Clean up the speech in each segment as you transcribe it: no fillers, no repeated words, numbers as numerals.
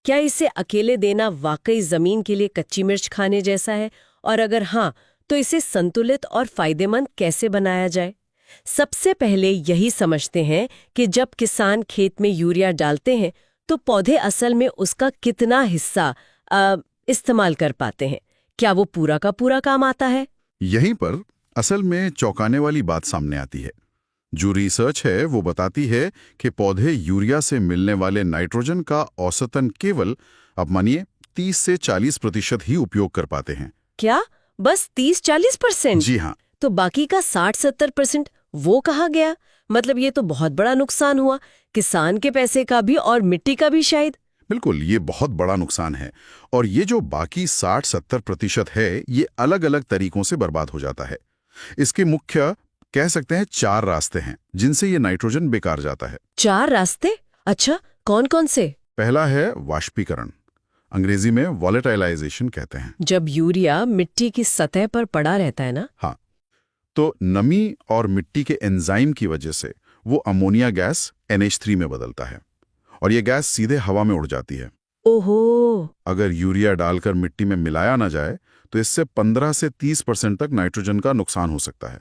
क्या इसे अकेले देना वाकई जमीन के लिए कच्ची मिर्च खाने जैसा है, और अगर हाँ, तो इसे संतुलित और फायदेमंद कैसे बनाया जाए? सबसे पहले यही समझते हैं कि जब किसान खेत में यूरिया डालते हैं तो पौधे असल में उसका कितना हिस्सा इस्तेमाल कर पाते हैं। क्या वो पूरा का पूरा काम आता है? यहीं पर असल में चौंकाने वाली बात सामने आती है। जो रिसर्च है वो बताती है कि पौधे यूरिया से मिलने वाले नाइट्रोजन का औसतन केवल, अब मानिए, 30 से 40% ही उपयोग कर पाते हैं। क्या बस 30-40%? जी हाँ। तो बाकी का 60-70% वो कहाँ गया? मतलब ये तो बहुत बड़ा नुकसान हुआ, किसान के पैसे का भी और मिट्टी का भी शायद। बिल्कुल, ये बहुत बड़ा नुकसान है। और ये जो बाकी 60-70% है, ये अलग अलग तरीकों से बर्बाद हो जाता है। इसके मुख्य, कह सकते हैं, 4 रास्ते हैं जिनसे ये नाइट्रोजन बेकार जाता है। 4 रास्ते? अच्छा, कौन कौन से? पहला है वाष्पीकरण, अंग्रेजी में वॉलेटाइलाइजेशन कहते हैं। जब यूरिया मिट्टी की सतह पर पड़ा रहता है ना? हाँ, तो नमी और मिट्टी के एंजाइम की वजह से वो अमोनिया गैस NH3 में बदलता है और ये गैस सीधे हवा में उड़ जाती है। ओहो। अगर यूरिया डालकर मिट्टी में मिलाया ना जाए तो इससे 15 से 30% तक नाइट्रोजन का नुकसान हो सकता है।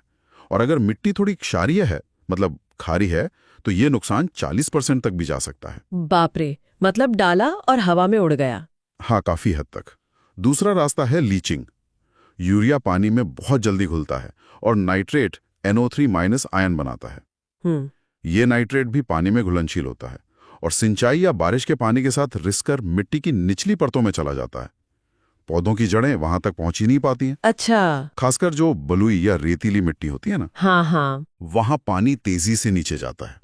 और अगर मिट्टी थोड़ी क्षारीय है, मतलब खारी है, तो ये नुकसान 40% तक भी जा सकता है। बाप रे, मतलब डाला और हवा में उड़ गया। हाँ, काफी हद तक। दूसरा रास्ता है लीचिंग। यूरिया पानी में बहुत जल्दी घुलता है और नाइट्रेट NO3- आयन बनाता है। ये नाइट्रेट भी पानी में घुलनशील होता है और सिंचाई या बारिश के पानी के साथ रिसकर मिट्टी की निचली परतों में चला जाता है। पौधों की जड़ें वहां तक पहुंच ही नहीं पाती हैं। अच्छा। खासकर जो बलुई या रेतीली मिट्टी होती है ना, हाँ हाँ। वहां पानी तेजी से नीचे जाता है।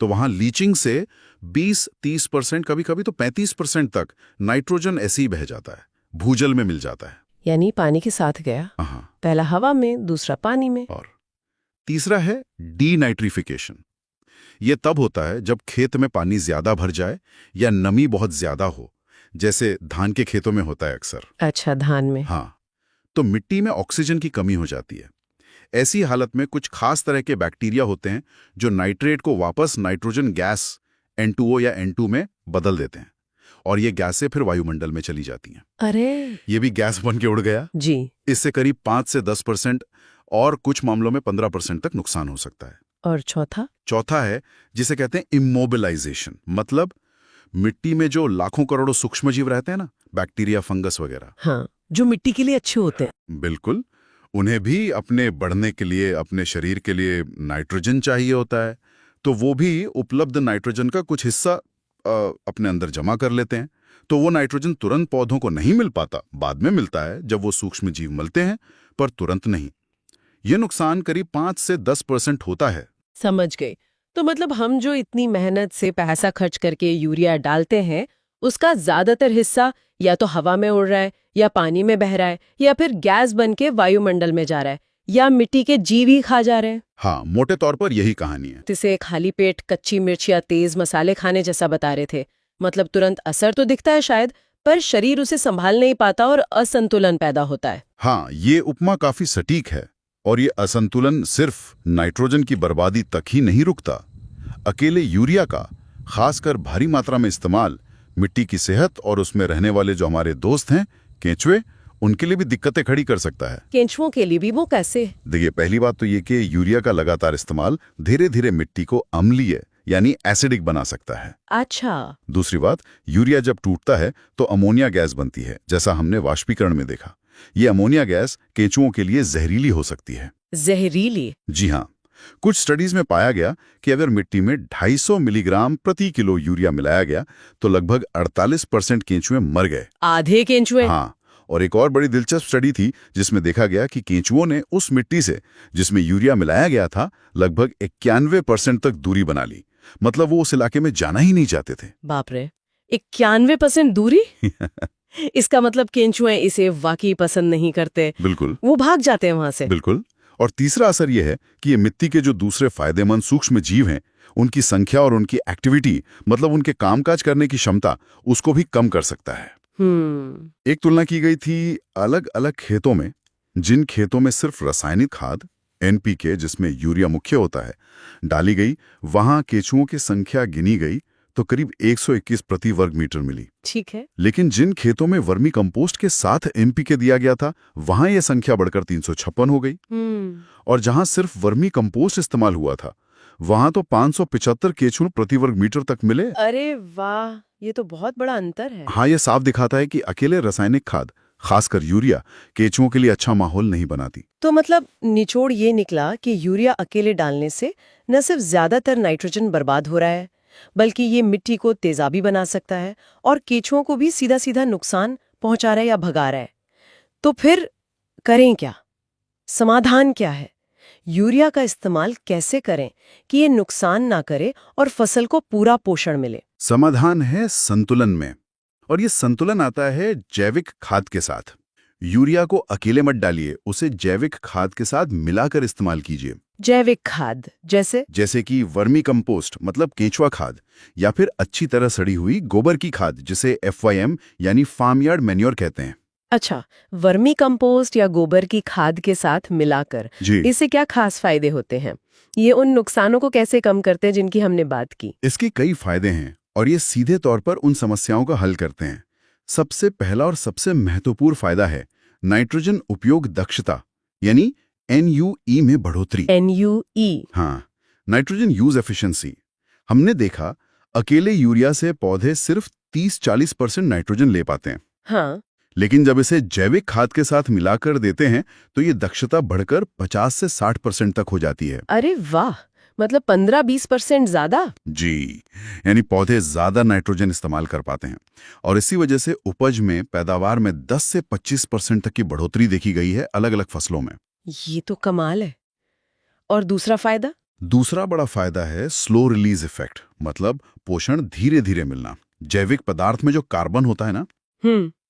तो वहां लीचिंग से 20-30%, कभी कभी तो 35% तक नाइट्रोजन ऐसे ही बह जाता है, भूजल में मिल जाता है। यानी पानी के साथ गया। हाँ। पहला हवा में, दूसरा पानी में। और तीसरा है डीनाइट्रिफिकेशन। ये तब होता है जब खेत में पानी ज्यादा भर जाए या नमी बहुत ज्यादा हो, जैसे धान के खेतों में होता है अक्सर। अच्छा, धान में। हाँ, तो मिट्टी में ऑक्सीजन की कमी हो जाती है। ऐसी हालत में कुछ खास तरह के बैक्टीरिया होते हैं जो नाइट्रेट को वापस नाइट्रोजन गैस N2O या N2 में बदल देते हैं और ये गैसें फिर वायुमंडल में चली जाती हैं। अरे, ये भी गैस बन के उड़ गया जी। इससे करीब 5 से 10% और कुछ मामलों में 15% तक नुकसान हो सकता है। और चौथा? चौथा है जिसे कहते हैं इमोबिलाइजेशन। मतलब मिट्टी में जो लाखों करोड़ों सूक्ष्मजीव रहते हैं ना, बैक्टीरिया, फंगस वगैरह। हाँ, जो मिट्टी के लिए अच्छे होते हैं। बिल्कुल, उन्हें भी अपने बढ़ने के लिए, अपने शरीर के लिए नाइट्रोजन चाहिए होता है, तो वो भी उपलब्ध नाइट्रोजन का कुछ हिस्सा अपने अंदर जमा कर लेते हैं। तो वो नाइट्रोजन तुरंत पौधों को नहीं मिल पाता, बाद में मिलता है जब वो सूक्ष्म जीव मिलते हैं, पर तुरंत नहीं। ये नुकसान करीब 5 से 10% होता है। समझ गई। तो मतलब हम जो इतनी मेहनत से पैसा खर्च करके यूरिया डालते हैं, उसका ज्यादातर हिस्सा या तो हवा में उड़ रहा है, या पानी में बह रहा है, या फिर गैस बन के वायुमंडल में जा रहा है, या मिट्टी के जीव ही खा जा रहे हैं। हाँ, मोटे तौर पर यही कहानी है। जिसे खाली पेट कच्ची मिर्च या तेज मसाले खाने जैसा बता रहे थे। मतलब तुरंत असर तो दिखता है शायद, पर शरीर उसे संभाल नहीं पाता और असंतुलन पैदा होता है। हाँ, ये उपमा काफी सटीक है। और ये असंतुलन सिर्फ नाइट्रोजन की बर्बादी तक ही नहीं रुकता। अकेले यूरिया का खासकर भारी मात्रा में इस्तेमाल मिट्टी की सेहत और उसमें रहने वाले जो हमारे दोस्त हैं, केंचुए, उनके लिए भी दिक्कतें खड़ी कर सकता है। केंचुओं के लिए भी वो कैसे? देखिए, पहली बात तो ये कि यूरिया का लगातार इस्तेमाल धीरे धीरे मिट्टी को अम्लीय यानी एसिडिक बना सकता है। अच्छा। दूसरी बात, यूरिया जब टूटता है तो अमोनिया गैस बनती है, जैसा हमने वाष्पीकरण में देखा। ये अमोनिया गैस केंचुओं के लिए जहरीली हो सकती है। जहरीली? जी हाँ, कुछ स्टडीज में पाया गया कि अगर मिट्टी में 250 मिलीग्राम प्रति किलो यूरिया मिलाया गया तो लगभग 48% केंचुए मर गए। आधे केंचुए? हाँ, और एक और बड़ी दिलचस्प स्टडी थी जिसमें देखा गया कि केंचुओं ने उस मिट्टी से जिसमें यूरिया मिलाया गया था लगभग 91% तक दूरी बना ली। मतलब वो उस इलाके में जाना ही नहीं चाहते थे। बाप रे, 91% दूरी? इसका मतलब केंचुए इसे वाकई पसंद नहीं करते। बिल्कुल, वो भाग जाते हैं वहां से। बिल्कुल। और तीसरा असर यह है कि ये मिट्टी के जो दूसरे फायदेमंद सूक्ष्म जीव हैं, उनकी संख्या और उनकी एक्टिविटी, मतलब उनके कामकाज करने की क्षमता, उसको भी कम कर सकता है। एक तुलना की गई थी अलग अलग खेतों में। जिन खेतों में सिर्फ रासायनिक खाद NPK, जिसमें यूरिया मुख्य होता है, डाली गई, वहां केंचुओं की संख्या गिनी गई तो करीब 121 प्रति वर्ग मीटर मिली। ठीक है। लेकिन जिन खेतों में वर्मी कंपोस्ट के साथ एनपीके दिया गया था, वहां यह संख्या बढ़कर 356 हो गई। और जहां सिर्फ वर्मी कंपोस्ट इस्तेमाल हुआ था, वहां तो 575 केचुए प्रति वर्ग मीटर तक मिले। अरे वाह, ये तो बहुत बड़ा अंतर है। हाँ, ये साफ दिखाता है कि अकेले रासायनिक खाद, खासकर यूरिया, केचुओं के लिए अच्छा माहौल नहीं बनाती। तो मतलब निचोड़ ये निकला कि यूरिया अकेले डालने से न सिर्फ ज्यादातर नाइट्रोजन बर्बाद हो रहा है, बल्कि ये मिट्टी को तेजाबी बना सकता है और केचुओं को भी सीधा सीधा नुकसान पहुंचा रहा है या भगा रहा है। तो फिर करें क्या? समाधान क्या है? यूरिया का इस्तेमाल कैसे करें कि ये नुकसान ना करे और फसल को पूरा पोषण मिले? समाधान है संतुलन में, और ये संतुलन आता है जैविक खाद के साथ। यूरिया को अकेले मत डालिए, उसे जैविक खाद के साथ मिलाकर इस्तेमाल कीजिए। जैविक खाद जैसे कि वर्मी कंपोस्ट मतलब केंचुआ खाद, या फिर अच्छी तरह सड़ी हुई गोबर की खाद जिसे FYM यानी फार्म यार्ड मैन्योर कहते हैं। अच्छा, वर्मी कंपोस्ट या गोबर की खाद के साथ मिलाकर जी, इससे क्या खास फायदे होते हैं? ये उन नुकसानों को कैसे कम करते हैं जिनकी हमने बात की? इसके कई फायदे हैं और ये सीधे तौर पर उन समस्याओं का हल करते हैं। सबसे पहला और सबसे महत्वपूर्ण फायदा है नाइट्रोजन उपयोग दक्षता, यानी NUE में बढ़ोतरी। NUE? हाँ, नाइट्रोजन यूज एफिशिएंसी। हमने देखा अकेले यूरिया से पौधे सिर्फ 30-40% नाइट्रोजन ले पाते हैं। हाँ। लेकिन जब इसे जैविक खाद के साथ मिलाकर देते हैं तो ये दक्षता बढ़कर 50 से 60% तक हो जाती है। अरे वाह, मतलब 15-20% ज्यादा? जी, यानी पौधे ज्यादा नाइट्रोजन इस्तेमाल कर पाते हैं और इसी वजह से उपज में, पैदावार में 10 से 25% तक की बढ़ोतरी देखी गई है अलग अलग फसलों में। ये तो कमाल है। और दूसरा फायदा? दूसरा बड़ा फायदा है स्लो रिलीज इफेक्ट, मतलब पोषण धीरे धीरे मिलना। जैविक पदार्थ में जो कार्बन होता है ना,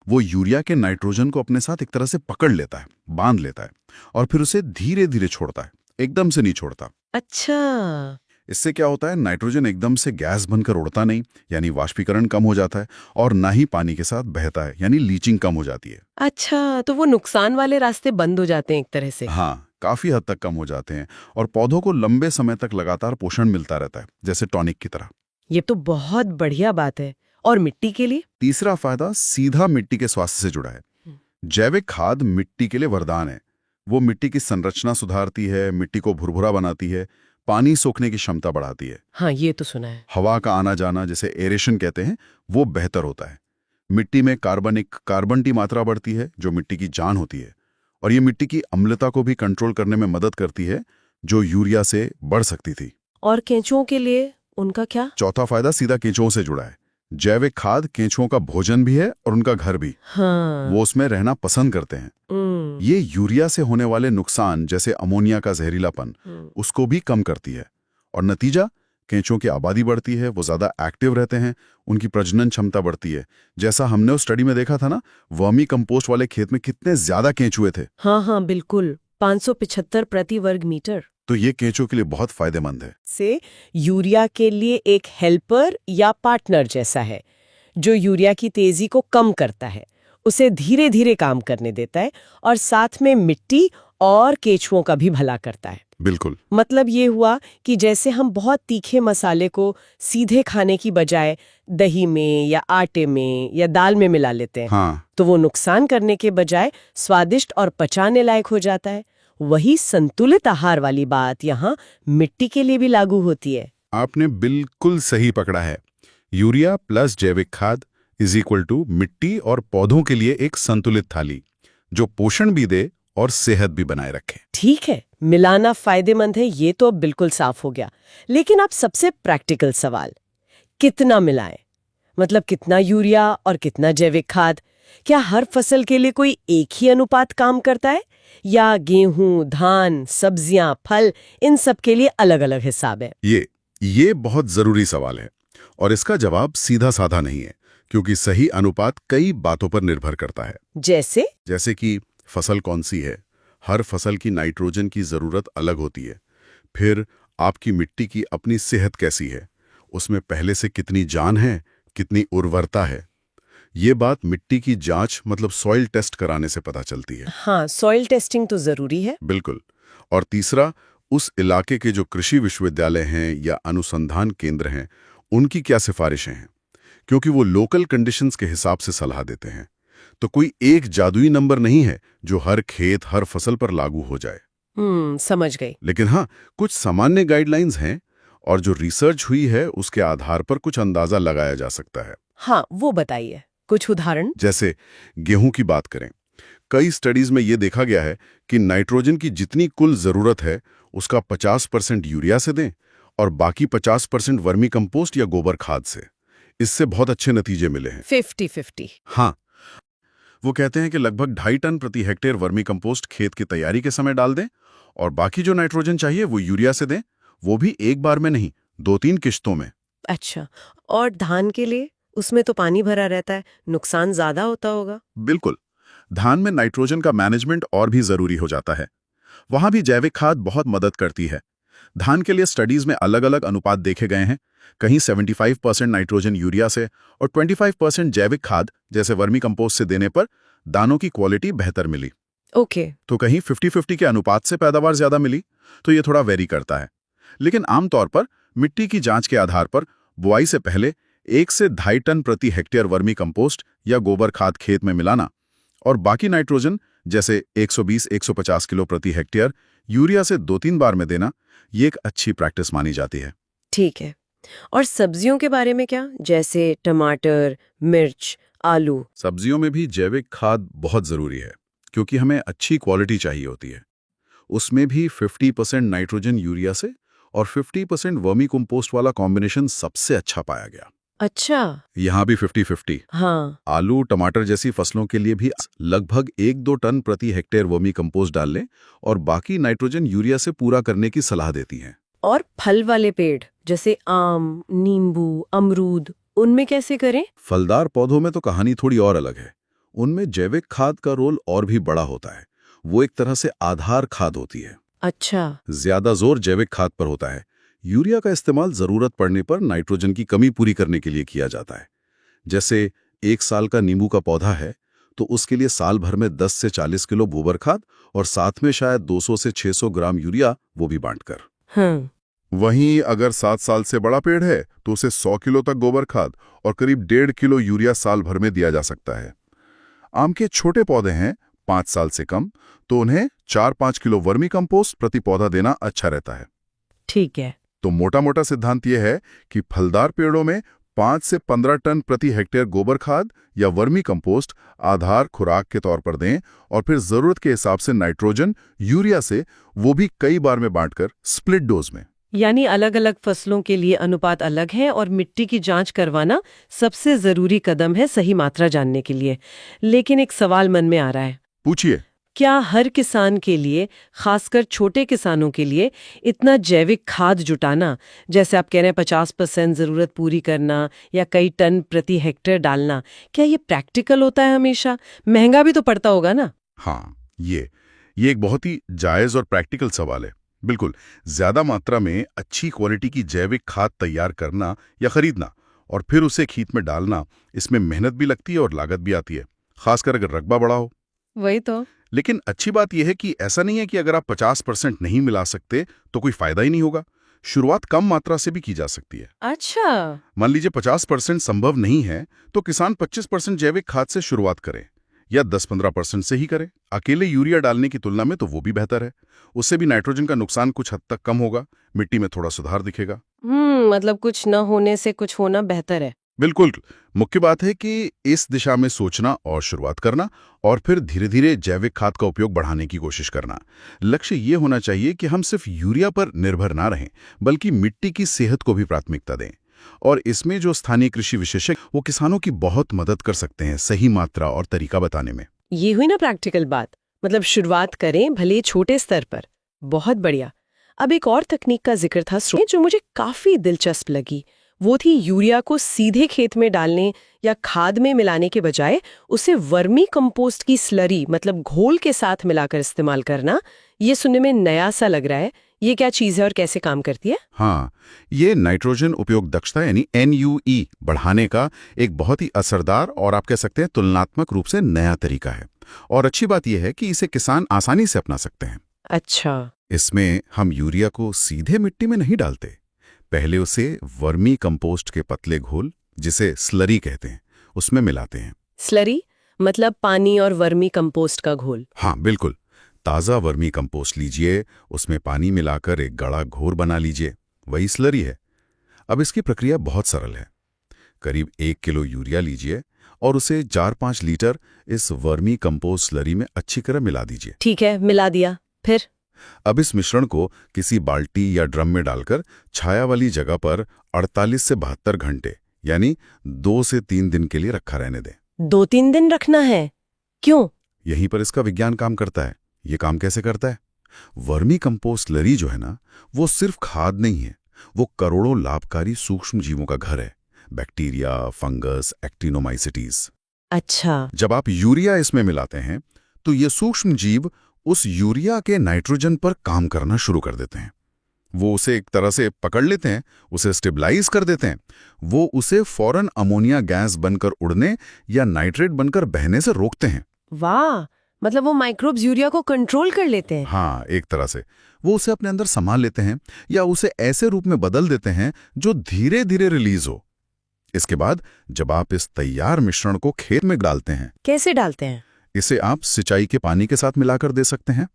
वो यूरिया के नाइट्रोजन को अपने साथ एक तरह से पकड़ लेता है, बांध लेता है और फिर उसे धीरे धीरे छोड़ता है, एकदम से नहीं छोड़ता। अच्छा। इससे क्या होता है, नाइट्रोजन एकदम से गैस बनकर उड़ता नहीं, यानी वाष्पीकरण कम हो जाता है, और ना ही पानी के साथ बहता है, यानी लीचिंग कम हो जाती है। अच्छा, तो वो नुकसान वाले रास्ते बंद हो जाते हैं एक तरह से। हाँ, काफी हद तक कम हो जाते हैं और पौधों को लंबे समय तक लगातार पोषण मिलता रहता है, जैसे टॉनिक की तरह। ये तो बहुत बढ़िया बात है। और मिट्टी के लिए? तीसरा फायदा सीधा मिट्टी के स्वास्थ्य से जुड़ा है। जैविक खाद मिट्टी के लिए वरदान है। वो मिट्टी की संरचना सुधारती है, मिट्टी को भुरभुरा बनाती है, पानी सोखने की क्षमता बढ़ाती है। हाँ, ये तो सुना है। हवा का आना जाना, जिसे एरेशन कहते हैं, वो बेहतर होता है। मिट्टी में कार्बन की मात्रा बढ़ती है, जो मिट्टी की जान होती है, और ये मिट्टी की अम्लता को भी कंट्रोल करने में मदद करती है, जो यूरिया से बढ़ सकती थी। और केंचुओं के लिए उनका क्या? चौथा फायदा सीधा केंचुओं से जुड़ा है। जैविक खाद केंचुओं का भोजन भी है और उनका घर भी। हाँ। वो उसमें रहना पसंद करते हैं। ये यूरिया से होने वाले नुकसान, जैसे अमोनिया का जहरीलापन, उसको भी कम करती है। और नतीजा, केंचुओं की आबादी बढ़ती है, वो ज्यादा एक्टिव रहते हैं, उनकी प्रजनन क्षमता बढ़ती है। जैसा हमने उस स्टडी में देखा था ना, वर्मी कंपोस्ट वाले खेत में कितने ज्यादा केंचुए थे। हाँ, बिल्कुल, 575 प्रति वर्ग मीटर। तो ये केंचुओं के लिए बहुत फायदेमंद है। से यूरिया के लिए एक हेल्पर या पार्टनर जैसा है, जो यूरिया की तेजी को कम करता है, उसे धीरे धीरे काम करने देता है और साथ में मिट्टी और केंचुओं का भी भला करता है। बिल्कुल। मतलब ये हुआ कि जैसे हम बहुत तीखे मसाले को सीधे खाने की बजाय दही में या आटे में या दाल में मिला लेते हैं, हाँ, तो वो नुकसान करने के बजाय स्वादिष्ट और पचाने लायक हो जाता है। वही संतुलित आहार वाली बात यहाँ मिट्टी के लिए भी लागू होती है। आपने बिल्कुल सही पकड़ा है। यूरिया प्लस जैविक खाद = मिट्टी और पौधों के लिए एक संतुलित थाली, जो पोषण भी दे और सेहत भी बनाए रखे। ठीक है, मिलाना फायदेमंद है, ये तो अब बिल्कुल साफ हो गया। लेकिन अब सबसे प्रैक्टिकल सवाल, कितना मिलाएं? मतलब कितना यूरिया और कितना जैविक खाद? क्या हर फसल के लिए कोई एक ही अनुपात काम करता है, या गेहूं, धान, सब्जियां, फल, इन सब के लिए अलग अलग हिसाब है? ये बहुत जरूरी सवाल है और इसका जवाब सीधा साधा नहीं है, क्योंकि सही अनुपात कई बातों पर निर्भर करता है। जैसे कि फसल कौन सी है, हर फसल की नाइट्रोजन की जरूरत अलग होती है। फिर आपकी मिट्टी की अपनी सेहत कैसी है, उसमें पहले से कितनी जान है, कितनी उर्वरता है। ये बात मिट्टी की जांच, मतलब सॉइल टेस्ट कराने से पता चलती है। हाँ, सॉइल टेस्टिंग तो जरूरी है। बिल्कुल। और तीसरा, उस इलाके के जो कृषि विश्वविद्यालय हैं या अनुसंधान केंद्र हैं, उनकी क्या सिफारिशें हैं, क्योंकि वो लोकल कंडीशंस के हिसाब से सलाह देते हैं। तो कोई एक जादुई नंबर नहीं है जो हर खेत, हर फसल पर लागू हो जाए। समझ गई। लेकिन हाँ, कुछ सामान्य गाइडलाइंस हैं और जो रिसर्च हुई है उसके आधार पर कुछ अंदाजा लगाया जा सकता है। हाँ, वो बताइए, कुछ उदाहरण। जैसे गेहूं की बात करें, कई स्टडीज में ये देखा गया है कि नाइट्रोजन की जितनी कुल जरूरत है उसका 50% यूरिया से दें और बाकी 50% वर्मी कंपोस्ट या गोबर खाद से। इससे बहुत अच्छे नतीजे मिले हैं। 50-50। हाँ, वो कहते हैं कि लगभग 2.5 टन प्रति हेक्टेयर वर्मी कंपोस्ट खेत की तैयारी के समय डाल दें और बाकी जो नाइट्रोजन चाहिए वो यूरिया से दें, वो भी एक बार में नहीं, 2-3 किश्तों में। अच्छा, और धान के लिए? उसमें तो पानी भरा रहता है, नुकसान ज्यादा होता होगा। बिल्कुल, धान में नाइट्रोजन का मैनेजमेंट और भी जरूरी हो जाता है। वहां भी जैविक खाद बहुत मदद करती है। धान के लिए स्टडीज में अलग-अलग अनुपात देखे गए हैं। कहीं 75% नाइट्रोजन यूरिया से और 25% जैविक खाद जैसे वर्मी कंपोस्ट से देने पर दानों की क्वालिटी बेहतर मिली। ओके। तो कहीं 50-50 के अनुपात से पैदावार ज्यादा मिली। तो ये थोड़ा वेरी करता है। लेकिन आमतौर पर मिट्टी की जांच के आधार पर बुआई से पहले 1 से 2.5 टन प्रति हेक्टेयर वर्मी कंपोस्ट या गोबर खाद खेत में मिलाना और बाकी नाइट्रोजन जैसे 120-150 किलो प्रति हेक्टेयर यूरिया से 2-3 बार में देना, ये एक अच्छी प्रैक्टिस मानी जाती है। ठीक है। और सब्जियों के बारे में क्या, जैसे टमाटर, मिर्च, आलू? सब्जियों में भी जैविक खाद बहुत जरूरी है, क्योंकि हमें अच्छी क्वालिटी चाहिए होती है। उसमें भी 50% नाइट्रोजन यूरिया से और 50% वर्मी कंपोस्ट वाला कॉम्बिनेशन सबसे अच्छा पाया गया। अच्छा। यहाँ भी 50-50। हाँ। आलू, टमाटर जैसी फसलों के लिए भी लगभग 1-2 टन प्रति हेक्टेयर वर्मी कंपोस्ट डाल लें और बाकी नाइट्रोजन यूरिया से पूरा करने की सलाह देती हैं। और फल वाले पेड़ जैसे आम, नींबू, अमरूद, उनमें कैसे करें? फलदार पौधों में तो कहानी थोड़ी और अलग है। उनमें जैविक खाद का रोल और भी बड़ा होता है। वो एक तरह से आधार खाद होती है। अच्छा। ज्यादा जोर जैविक खाद पर होता है। यूरिया का इस्तेमाल जरूरत पड़ने पर नाइट्रोजन की कमी पूरी करने के लिए किया जाता है। जैसे 1 साल का नींबू का पौधा है तो उसके लिए साल भर में 10 से 40 किलो गोबर खाद और साथ में शायद 200 से 600 ग्राम यूरिया, वो भी बांटकर। हाँ। वहीं अगर 7 साल से बड़ा पेड़ है तो उसे 100 किलो तक गोबर खाद और करीब 1.5 किलो यूरिया साल भर में दिया जा सकता है। आम के छोटे पौधे हैं 5 साल से कम, तो उन्हें 4-5 किलो वर्मी कंपोस्ट प्रति पौधा देना अच्छा रहता है। ठीक है। तो मोटा मोटा सिद्धांत यह है कि फलदार पेड़ों में 5 से 15 टन प्रति हेक्टेयर गोबर खाद या वर्मी कंपोस्ट आधार खुराक के तौर पर दें और फिर जरूरत के हिसाब से नाइट्रोजन यूरिया से, वो भी कई बार में बांटकर, स्प्लिट डोज में। यानी अलग अलग फसलों के लिए अनुपात अलग है और मिट्टी की जांच करवाना सबसे जरूरी कदम है सही मात्रा जानने के लिए। लेकिन एक सवाल मन में आ रहा है। पूछिए। क्या हर किसान के लिए, खासकर छोटे किसानों के लिए, इतना जैविक खाद जुटाना, जैसे आप कह रहे हैं 50% जरूरत पूरी करना या कई टन प्रति हेक्टेयर डालना, क्या ये प्रैक्टिकल होता है हमेशा? महंगा भी तो पड़ता होगा ना? हाँ, ये एक बहुत ही जायज और प्रैक्टिकल सवाल है। बिल्कुल, ज्यादा मात्रा में अच्छी क्वालिटी की जैविक खाद तैयार करना या खरीदना और फिर उसे खेत में डालना, इसमें मेहनत भी लगती है और लागत भी आती है, खासकर अगर रकबा बड़ा हो। वही तो। लेकिन अच्छी बात यह है कि ऐसा नहीं है कि अगर आप 50% नहीं मिला सकते तो कोई फायदा ही नहीं होगा। शुरुआत कम मात्रा से भी की जा सकती है। अच्छा। मान लीजिए 50% संभव नहीं है तो किसान 25% जैविक खाद से शुरुआत करे या 10-15% से ही करे। अकेले यूरिया डालने की तुलना में तो वो भी बेहतर है। उससे भी नाइट्रोजन का नुकसान कुछ हद तक कम होगा, मिट्टी में थोड़ा सुधार दिखेगा। मतलब कुछ न होने से कुछ होना बेहतर है। बिल्कुल। मुख्य बात है कि इस दिशा में सोचना और शुरुआत करना और फिर धीरे धीरे जैविक खाद का उपयोग बढ़ाने की कोशिश करना। लक्ष्य ये होना चाहिए कि हम सिर्फ यूरिया पर निर्भर ना रहें, बल्कि मिट्टी की सेहत को भी प्राथमिकता दें। और इसमें जो स्थानीय कृषि विशेषज्ञ, वो किसानों की बहुत मदद कर सकते हैं सही मात्रा और तरीका बताने में। ये हुई ना प्रैक्टिकल बात। मतलब शुरुआत करें, भले छोटे स्तर पर। बहुत बढ़िया। अब एक और तकनीक का जिक्र था जो मुझे काफी दिलचस्प लगी। वो थी यूरिया को सीधे खेत में डालने या खाद में मिलाने के बजाय उसे वर्मी कंपोस्ट की स्लरी, मतलब घोल के साथ मिलाकर इस्तेमाल करना। ये सुनने में नया सा लग रहा है। ये क्या चीज है और कैसे काम करती है? हाँ, ये नाइट्रोजन उपयोग दक्षता यानी NUE बढ़ाने का एक बहुत ही असरदार और आप कह सकते हैं तुलनात्मक रूप से नया तरीका है। और अच्छी बात यह है कि इसे किसान आसानी से अपना सकते हैं। अच्छा। इसमें हम यूरिया को सीधे मिट्टी में नहीं डालते। पहले उसे वर्मी कंपोस्ट के पतले घोल, जिसे स्लरी कहते हैं, उसमें मिलाते हैं। स्लरी मतलब पानी और वर्मी कंपोस्ट का घोल। हाँ बिल्कुल, ताज़ा वर्मी कंपोस्ट लीजिए, उसमें पानी मिलाकर एक गाढ़ा घोर बना लीजिए, वही स्लरी है। अब इसकी प्रक्रिया बहुत सरल है। करीब 1 किलो यूरिया लीजिए और उसे 4-5 लीटर इस वर्मी कंपोस्ट स्लरी में अच्छी तरह मिला दीजिए। ठीक है, मिला दिया। फिर अब इस मिश्रण को किसी बाल्टी या ड्रम में डालकर छाया वाली जगह पर 48 से 72 घंटे यानी 2 से 3 दिन के लिए रखा रहने दें। 2-3 दिन रखना है? क्यों? यहीं पर इसका विज्ञान काम करता है। ये काम कैसे करता है? वर्मी कंपोस्ट स्लरी जो है ना, वो सिर्फ खाद नहीं है, वो करोड़ों लाभकारी सूक्ष्म जीवों का घर है। Bacteria, fungus, actinomycetes. अच्छा। जब आप यूरिया इसमें मिलाते हैं तो ये सूक्ष्म जीव उस यूरिया के नाइट्रोजन पर काम करना शुरू कर देते हैं। वो उसे एक तरह से पकड़ लेते हैं, उसे स्टेबलाइज कर देते हैं। वो उसे फौरन अमोनिया गैस बनकर उड़ने या नाइट्रेट बनकर बहने से रोकते हैं। वाह, मतलब वो माइक्रोब्स यूरिया को कंट्रोल कर लेते हैं। हाँ, एक तरह से वो उसे अपने अंदर संभाल लेते हैं या उसे ऐसे रूप में बदल देते हैं जो धीरे धीरे रिलीज हो। इसके बाद जब आप इस तैयार मिश्रण को खेत में डालते हैं। कैसे डालते हैं? इसे आप सिंचाई के पानी के साथ मिलाकर दे सकते हैं,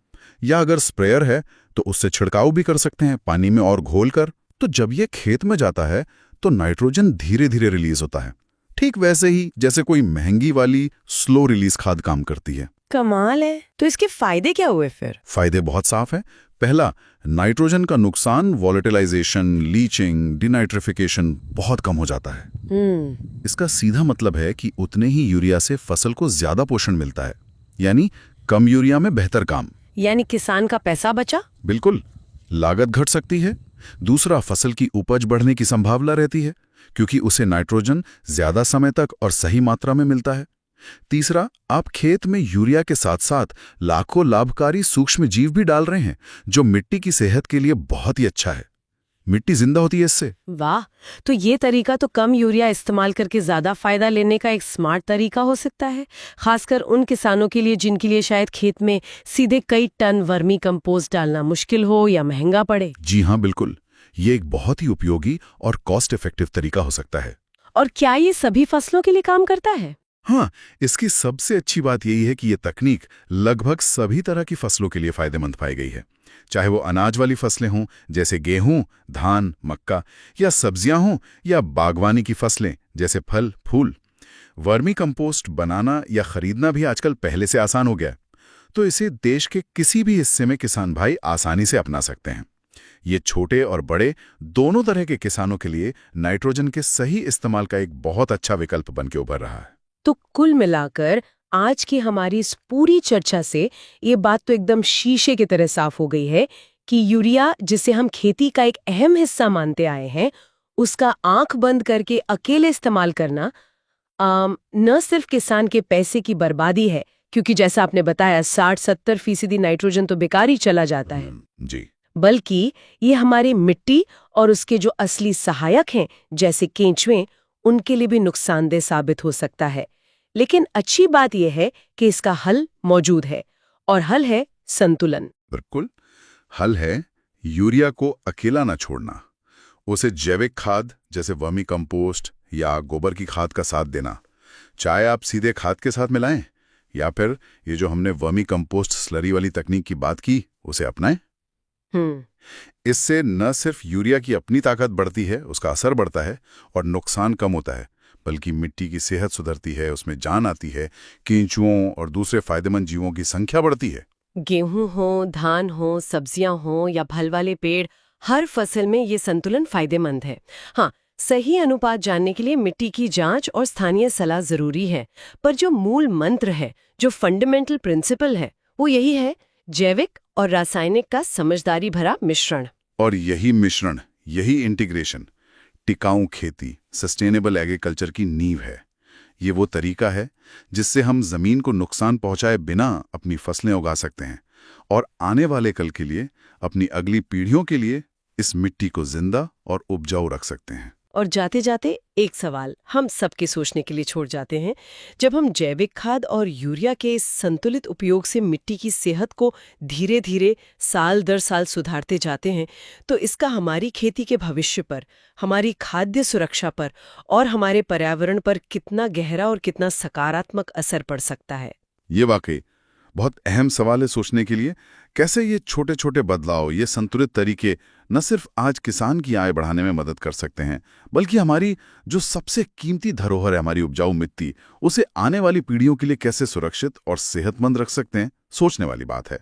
या अगर स्प्रेयर है तो उससे छिड़काव भी कर सकते हैं पानी में और घोलकर। तो जब ये खेत में जाता है तो नाइट्रोजन धीरे धीरे रिलीज होता है, ठीक वैसे ही जैसे कोई महंगी वाली स्लो रिलीज खाद काम करती है। कमाल है। तो इसके फायदे क्या हुए फिर? फायदे बहुत साफ है। पहला, नाइट्रोजन का नुकसान, वॉलेटिलाइजेशन, लीचिंग, डिनाइट्रिफिकेशन बहुत कम हो जाता है। इसका सीधा मतलब है कि उतने ही यूरिया से फसल को ज्यादा पोषण मिलता है, यानी कम यूरिया में बेहतर काम। यानी किसान का पैसा बचा? बिल्कुल, लागत घट सकती है। दूसरा, फसल की उपज बढ़ने की संभावना रहती है क्योंकि उसे नाइट्रोजन ज्यादा समय तक और सही मात्रा में मिलता है। तीसरा, आप खेत में यूरिया के साथ साथ लाखों लाभकारी सूक्ष्म जीव भी डाल रहे हैं, जो मिट्टी की सेहत के लिए बहुत ही अच्छा है। मिट्टी जिंदा होती है इससे। वाह, तो ये तरीका तो कम यूरिया इस्तेमाल करके ज्यादा फायदा लेने का एक स्मार्ट तरीका हो सकता है, खासकर उन किसानों के लिए जिनके लिए शायद खेत में सीधे कई टन वर्मी कंपोस्ट डालना मुश्किल हो या महंगा पड़े। जी हाँ, बिल्कुल, ये एक बहुत ही उपयोगी और कॉस्ट इफेक्टिव तरीका हो सकता है। और क्या ये सभी फसलों के लिए काम करता है? हाँ, इसकी सबसे अच्छी बात यही है कि ये तकनीक लगभग सभी तरह की फसलों के लिए फायदेमंद पाई गई है, चाहे वो अनाज वाली फसलें हों जैसे गेहूं, धान, मक्का, या सब्जियां हों या बागवानी की फसलें जैसे फल, फूल। वर्मी कंपोस्ट बनाना या खरीदना भी आजकल पहले से आसान हो गया, तो इसे देश के किसी भी हिस्से में किसान भाई आसानी से अपना सकते हैं। ये छोटे और बड़े दोनों तरह के किसानों के लिए नाइट्रोजन के सही इस्तेमाल का एक बहुत अच्छा विकल्प बनके उभर रहा है। तो कुल मिलाकर आज की हमारी इस पूरी चर्चा से ये बात तो एकदम शीशे की तरह साफ हो गई है कि यूरिया, जिसे हम खेती का एक अहम हिस्सा मानते आए हैं, उसका आंख बंद करके अकेले इस्तेमाल करना न सिर्फ किसान के पैसे की बर्बादी है, क्योंकि जैसा आपने बताया 60-70% नाइट्रोजन तो बेकार ही चला जाता है जी, बल्कि ये हमारी मिट्टी और उसके जो असली सहायक हैं जैसे केंचुए, उनके लिए भी नुकसानदेह साबित हो सकता है। लेकिन अच्छी बात यह है कि इसका हल मौजूद है, और हल है संतुलन। बिल्कुल, हल है यूरिया को अकेला ना छोड़ना, उसे जैविक खाद जैसे वर्मी कंपोस्ट या गोबर की खाद का साथ देना। चाहे आप सीधे खाद के साथ मिलाएं या फिर ये जो हमने वर्मी कंपोस्ट स्लरी वाली तकनीक की बात की उसे अपनाएं। इससे न सिर्फ यूरिया की अपनी ताकत बढ़ती है, उसका असर बढ़ता है और नुकसान कम होता है, बल्कि मिट्टी की सेहत सुधरती है, उसमें जान आती है, केंचुओं और दूसरे फायदेमंद जीवों की संख्या बढ़ती है। गेहूं हो, धान हो, सब्जियां हो या फल वाले पेड़, हर फसल में ये संतुलन फायदेमंद है। हाँ, सही अनुपात जानने के लिए मिट्टी की जांच और स्थानीय सलाह जरूरी है, पर जो मूल मंत्र है, जो फंडामेंटल प्रिंसिपल है, वो यही है, जैविक और रासायनिक का समझदारी भरा मिश्रण। और यही मिश्रण, यही इंटीग्रेशन टिकाऊ खेती, सस्टेनेबल एग्रीकल्चर की नींव है। ये वो तरीका है जिससे हम जमीन को नुकसान पहुंचाए बिना अपनी फसलें उगा सकते हैं और आने वाले कल के लिए, अपनी अगली पीढ़ियों के लिए इस मिट्टी को जिंदा और उपजाऊ रख सकते हैं। और जाते जाते एक सवाल हम सबके सोचने के लिए छोड़ जाते हैं। जब हम जैविक खाद और यूरिया के इस संतुलित उपयोग से मिट्टी की सेहत को धीरे धीरे साल दर साल सुधारते जाते हैं, तो इसका हमारी खेती के भविष्य पर, हमारी खाद्य सुरक्षा पर और हमारे पर्यावरण पर कितना गहरा और कितना सकारात्मक असर पड़ सकता है। ये वाकई बहुत अहम सवाल है सोचने के लिए। कैसे ये छोटे छोटे बदलाव, ये संतुलित तरीके न सिर्फ आज किसान की आय बढ़ाने में मदद कर सकते हैं, बल्कि हमारी जो सबसे कीमती धरोहर है, हमारी उपजाऊ मिट्टी, उसे आने वाली पीढ़ियों के लिए कैसे सुरक्षित और सेहतमंद रख सकते हैं, सोचने वाली बात है।